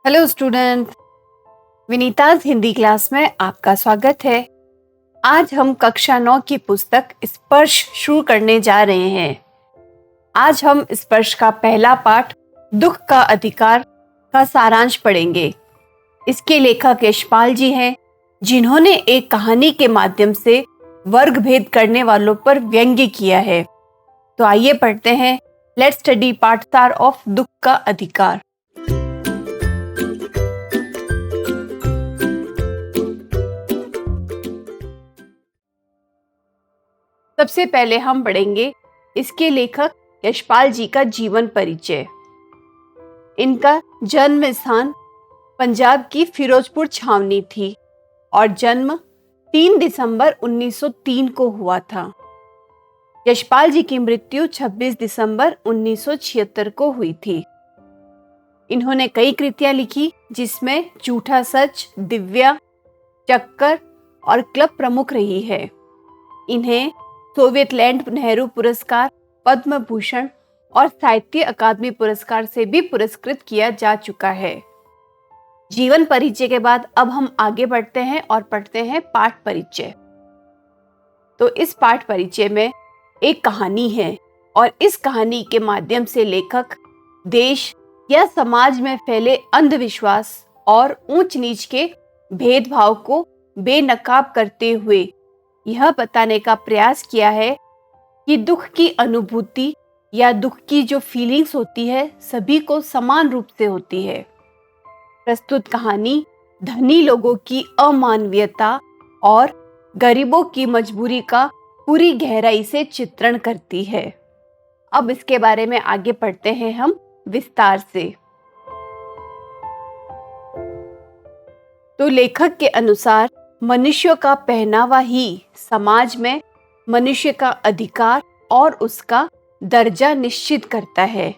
Hello student, Vinita's Hindi class में आपका स्वागत है। आज हम कक्षा 9 की पुस्तक स्पर्श शुरू करने जा रहे हैं। आज हम स्पर्श का पहला पाठ दुख का अधिकार का सारांश पढ़ेंगे। इसके लेखक यशपाल जी हैं, जिन्होंने एक कहानी के माध्यम से वर्ग भेद करने वालों पर व्यंग्य किया है। तो आइए पढ़ते हैं। लेट्स स्टडी पार्ट 4 ऑफ दुख का अधिकार। सबसे पहले हम पढ़ेंगे इसके लेखक यशपाल जी का जीवन परिचय। इनका जन्म स्थान पंजाब की फिरोजपुर छावनी थी और जन्म 3 दिसंबर 1903 को हुआ था। यशपाल जी की मृत्यु 26 दिसंबर 1976 को हुई थी। इन्होंने कई कृतियां लिखी, जिसमें झूठा सच, दिव्या, चक्कर और क्लब प्रमुख रही है। इन्हें सोवियत लैंड नेहरू पुरस्कार, पद्म भूषण और साहित्य अकादमी पुरस्कार से भी पुरस्कृत किया जा चुका है। जीवन परिचय के बाद अब हम आगे बढ़ते हैं और पढ़ते हैं पाठ परिचय। तो इस पाठ परिचय में एक कहानी है और इस कहानी के माध्यम से लेखक देश या समाज में फैले अंधविश्वास और ऊंच नीच के भेदभाव को बेनकाब करते हुए यह बताने का प्रयास किया है कि दुख की अनुभूति या दुख की जो फीलिंग्स होती है सभी को समान रूप से होती है। प्रस्तुत कहानी धनी लोगों की अमानवीयता और गरीबों की मजबूरी का पूरी गहराई से चित्रण करती है। अब इसके बारे में आगे पढ़ते हैं हम विस्तार से। तो लेखक के अनुसार मनुष्य का पहनावा ही समाज में मनुष्य का अधिकार और उसका दर्जा निश्चित करता है।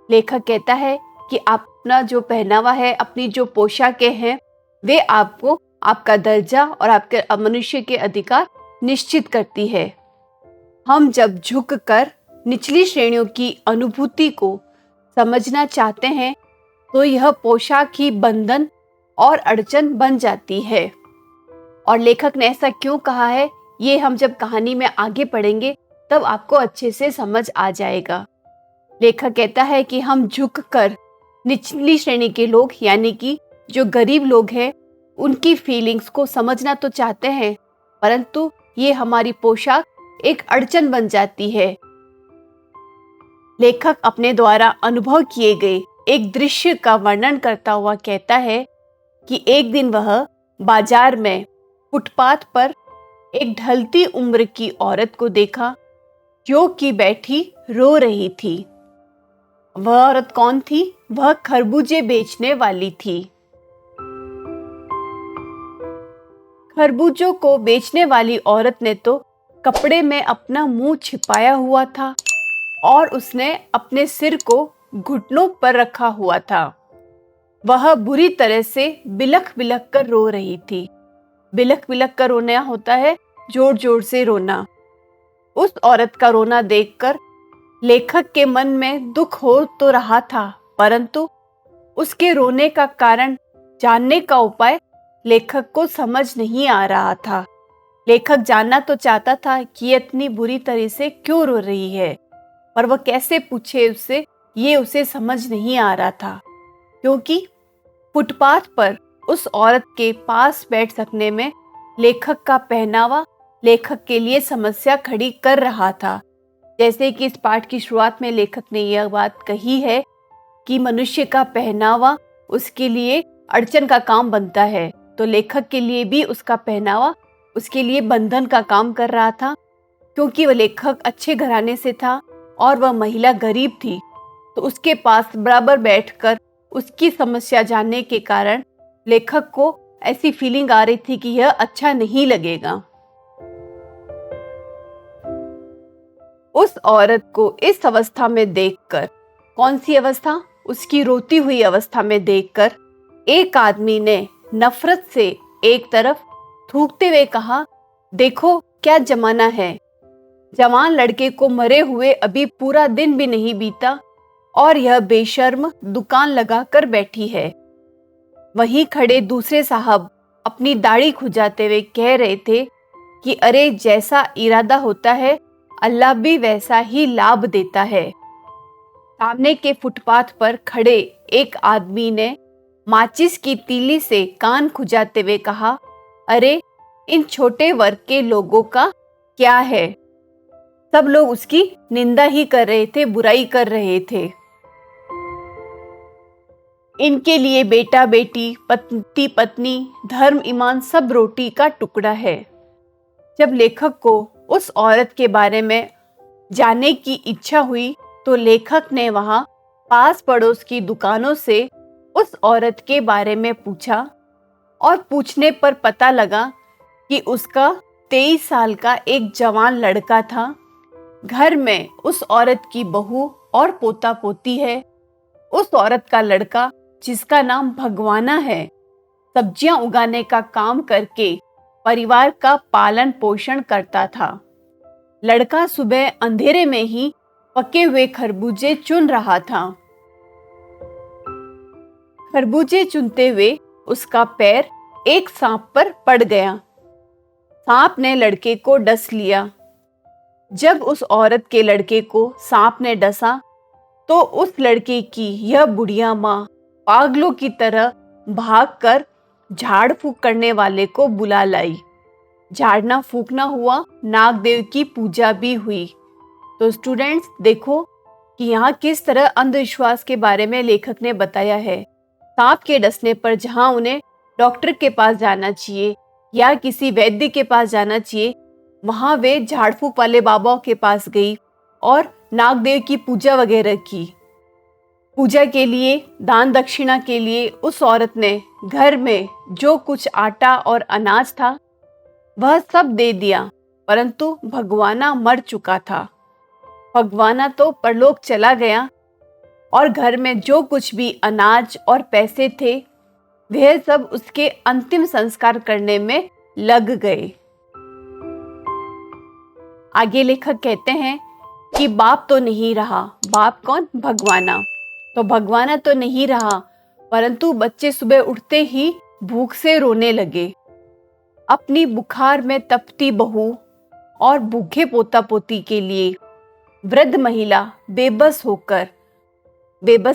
लेखक कहता है कि अपना जो पहनावा है, अपनी जो पोशाकें हैं, वे आपको आपका दर्जा और आपके मनुष्य के अधिकार निश्चित करती है। हम जब झुककर निचली श्रेणियों की अनुभूति को समझना चाहते हैं तो यह पोशाक ही बंधन और अड़चन बन जाती है। और लेखक ने ऐसा क्यों कहा है, ये हम जब कहानी में आगे पढ़ेंगे तब आपको अच्छे से समझ आ जाएगा। लेखक कहता है कि हम झुककर निचली श्रेणी के लोग यानी कि जो गरीब लोग हैं उनकी फीलिंग्स को समझना तो चाहते हैं, परंतु ये हमारी पोशाक एक अड़चन बन जाती है। लेखक अपने द्वारा अनुभव किए गए एक दृश्य का वर्णन करता हुआ कहता है कि एक दिन वह बाजार में फुटपाथ पर एक ढलती उम्र की औरत को देखा जो कि बैठी रो रही थी। वह औरत कौन थी? वह खरबूजे बेचने वाली थी। खरबूजों को बेचने वाली औरत ने तो कपड़े में अपना मुंह छिपाया हुआ था और उसने अपने सिर को घुटनों पर रखा हुआ था। वह बुरी तरह से बिलख बिलख कर रो रही थी। बिलख बिलख कर रोना होता है जोर जोर से रोना। उस औरत का रोना देखकर लेखक के मन में दुख हो तो रहा था, परंतु उसके रोने का कारण जानने का उपाय लेखक को समझ नहीं आ रहा था। लेखक जानना तो चाहता था कि ये इतनी बुरी तरह से क्यों रो रही है, पर वह कैसे पूछे उससे, ये उसे समझ नहीं आ रहा था, क्योंकि फुटपाथ पर उस औरत के पास बैठ सकने में लेखक का पहनावा लेखक के लिए समस्या खड़ी कर रहा था। जैसे कि इस पाठ की शुरुआत में लेखक ने यह बात कही है कि मनुष्य का पहनावा उसके लिए अड़चन का काम बनता है, तो लेखक के लिए भी उसका पहनावा उसके लिए बंधन का काम कर रहा था, क्योंकि वह लेखक अच्छे घराने से था और वह महिला गरीब थी। तो उसके पास बराबर बैठकर उसकी समस्या जानने के कारण लेखक को ऐसी फीलिंग आ रही थी कि यह अच्छा नहीं लगेगा। उस औरत को इस अवस्था में देखकर, कौन सी अवस्था? उसकी रोती हुई अवस्था में देखकर एक आदमी ने नफरत से एक तरफ थूकते हुए कहा, देखो क्या जमाना है। जवान लड़के को मरे हुए अभी पूरा दिन भी नहीं बीता और यह बेशर्म दुकान लगाकर बैठी है। वहीं खड़े दूसरे साहब अपनी दाढ़ी खुजाते हुए कह रहे थे कि अरे जैसा इरादा होता है अल्लाह भी वैसा ही लाभ देता है। सामने के फुटपाथ पर खड़े एक आदमी ने माचिस की तीली से कान खुजाते हुए कहा, अरे इन छोटे वर्ग के लोगों का क्या है। सब लोग उसकी निंदा ही कर रहे थे, बुराई कर रहे थे। इनके लिए बेटा बेटी, पति पत्नी, धर्म ईमान सब रोटी का टुकड़ा है। जब लेखक को उस औरत के बारे में जानने की इच्छा हुई तो लेखक ने वहां पास पड़ोस की दुकानों से उस औरत के बारे में पूछा और पूछने पर पता लगा कि उसका 23 साल का एक जवान लड़का था। घर में उस औरत की बहू और पोता पोती है। उस औरत का लड़का जिसका नाम भगवाना है, सब्जियां उगाने का काम करके परिवार का पालन पोषण करता था। लड़का सुबह अंधेरे में ही पके हुए खरबूजे चुन रहा था। खरबूजे चुनते हुए उसका पैर एक सांप पर पड़ गया। सांप ने लड़के को डस लिया। जब उस औरत के लड़के को सांप ने डसा तो उस लड़के की यह बुढ़िया माँ पागलों की तरह भागकर झाड़ फूक करने वाले को बुला लाई। झाड़ना फूकना हुआ, नागदेव की पूजा भी हुई। तो स्टूडेंट्स देखो कि यहाँ किस तरह अंधविश्वास के बारे में लेखक ने बताया है। सांप के डसने पर जहाँ उन्हें डॉक्टर के पास जाना चाहिए या किसी वैद्य के पास जाना चाहिए, वहाँ वे झाड़ फूक वाले बाबाओं के पास गई और नागदेव की पूजा वगैरह की। पूजा के लिए, दान दक्षिणा के लिए उस औरत ने घर में जो कुछ आटा और अनाज था वह सब दे दिया, परंतु भगवाना मर चुका था। भगवाना तो परलोक चला गया और घर में जो कुछ भी अनाज और पैसे थे वह सब उसके अंतिम संस्कार करने में लग गए। आगे लेखक कहते हैं कि बाप तो नहीं रहा। बाप कौन? भगवाना। तो भगवाना तो नहीं रहा, परंतु बच्चे सुबह उठते ही भूख से रोने लगे। अपनी बुखार में तपती बहू और भूखे पोता पोती के लिए वृद्ध महिला बेबस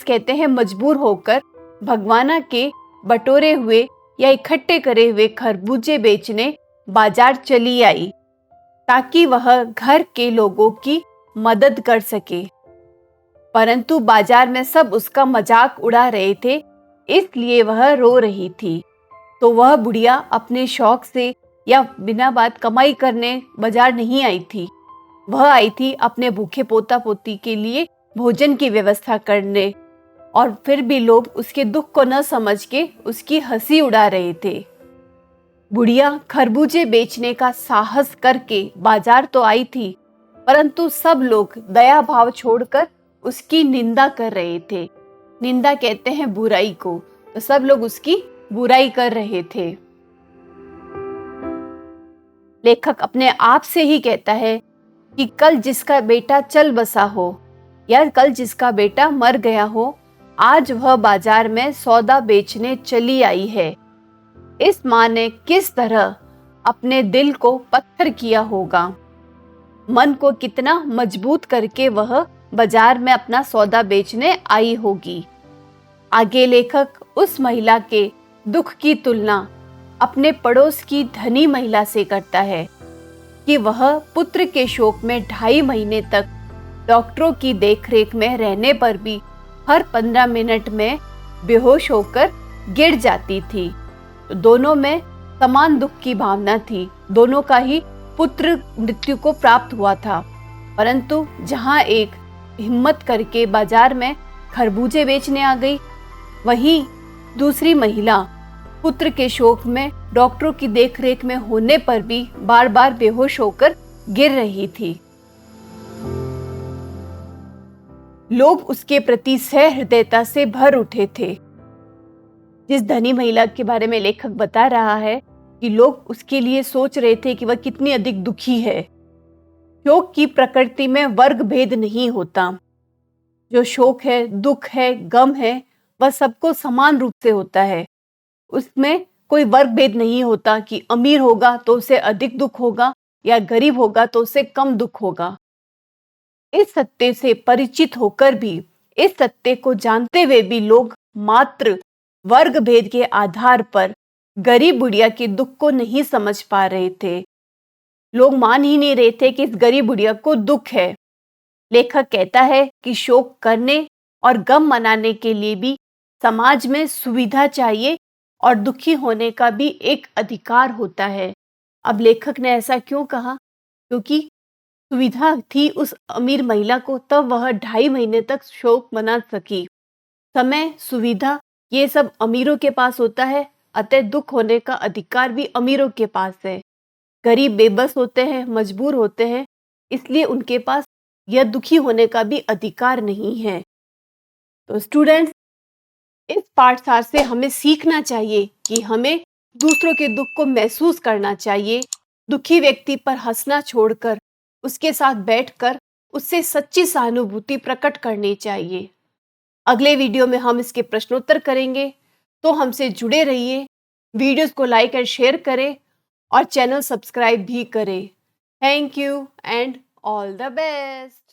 कहते हैं मजबूर होकर भगवाना के बटोरे हुए या इकट्ठे करे हुए खरबूजे बेचने बाजार चली आई ताकि वह घर के लोगों की मदद कर सके। परंतु बाजार में सब उसका मजाक उड़ा रहे थे, इसलिए वह रो रही थी। तो वह बुढ़िया अपने शौक से या बिना बात कमाई करने बाजार नहीं आई थी। वह आई थी अपने भूखे पोता पोती के लिए भोजन की व्यवस्था करने, और फिर भी लोग उसके दुख को न समझ के उसकी हंसी उड़ा रहे थे। बुढ़िया खरबूजे बेचने का साहस करके बाजार तो आई थी, परंतु सब लोग दया भाव छोड़कर उसकी निंदा कर रहे थे। निंदा कहते हैं बुराई को, तो सब लोग उसकी बुराई कर रहे थे। लेखक अपने आप से ही कहता है कि कल जिसका बेटा चल बसा हो या कल जिसका बेटा मर गया हो, आज वह बाजार में सौदा बेचने चली आई है। इस माँ ने किस तरह अपने दिल को पत्थर किया होगा, मन को कितना मजबूत करके वह बाजार में अपना सौदा बेचने आई होगी। आगे लेखक उस महिला के दुख की तुलना अपने पड़ोस की धनी महिला से करता है कि वह पुत्र के शोक में 2.5 महीने तक डॉक्टरों की देखरेख में रहने पर भी हर 15 मिनट में बेहोश होकर गिर जाती थी। तो दोनों में समान दुख की भावना थी। दोनों का ही पुत्र मृत्यु को प्राप्त हुआ था, परंतु जहां एक हिम्मत करके बाजार में खरबूजे बेचने आ गई, वहीं दूसरी महिला पुत्र के शोक में डॉक्टरों की देखरेख में होने पर भी बार बार बेहोश होकर गिर रही थी। लोग उसके प्रति सहृदयता से भर उठे थे। जिस धनी महिला के बारे में लेखक बता रहा है कि लोग उसके लिए सोच रहे थे कि वह कितनी अधिक दुखी है। शोक की प्रकृति में वर्ग भेद नहीं होता। जो शोक है, दुख है, गम है, वह सबको समान रूप से होता है। उसमें कोई वर्ग भेद नहीं होता कि अमीर होगा तो उसे अधिक दुख होगा या गरीब होगा तो उसे कम दुख होगा। इस सत्य से परिचित होकर भी, इस सत्य को जानते हुए भी लोग मात्र वर्ग भेद के आधार पर गरीब बुढ़िया के दुख को नहीं समझ पा रहे थे। लोग मान ही नहीं रहे थे कि इस गरीब बुढ़िया को दुख है। लेखक कहता है कि शोक करने और गम मनाने के लिए भी समाज में सुविधा चाहिए और दुखी होने का भी एक अधिकार होता है। अब लेखक ने ऐसा क्यों कहा? क्योंकि सुविधा थी उस अमीर महिला को, तब वह 2.5 महीने तक शोक मना सकी। समय, सुविधा, ये सब अमीरों के पास होता है, अतः दुख होने का अधिकार भी अमीरों के पास है। गरीब बेबस होते हैं, मजबूर होते हैं, इसलिए उनके पास यह दुखी होने का भी अधिकार नहीं है। तो स्टूडेंट्स, इस पाठसार से हमें सीखना चाहिए कि हमें दूसरों के दुख को महसूस करना चाहिए। दुखी व्यक्ति पर हंसना छोड़कर उसके साथ बैठकर उससे सच्ची सहानुभूति प्रकट करनी चाहिए। अगले वीडियो में हम इसके प्रश्नोत्तर करेंगे, तो हमसे जुड़े रहिए। वीडियोस को लाइक और शेयर करें और चैनल सब्सक्राइब भी करें। Thank you and all the best.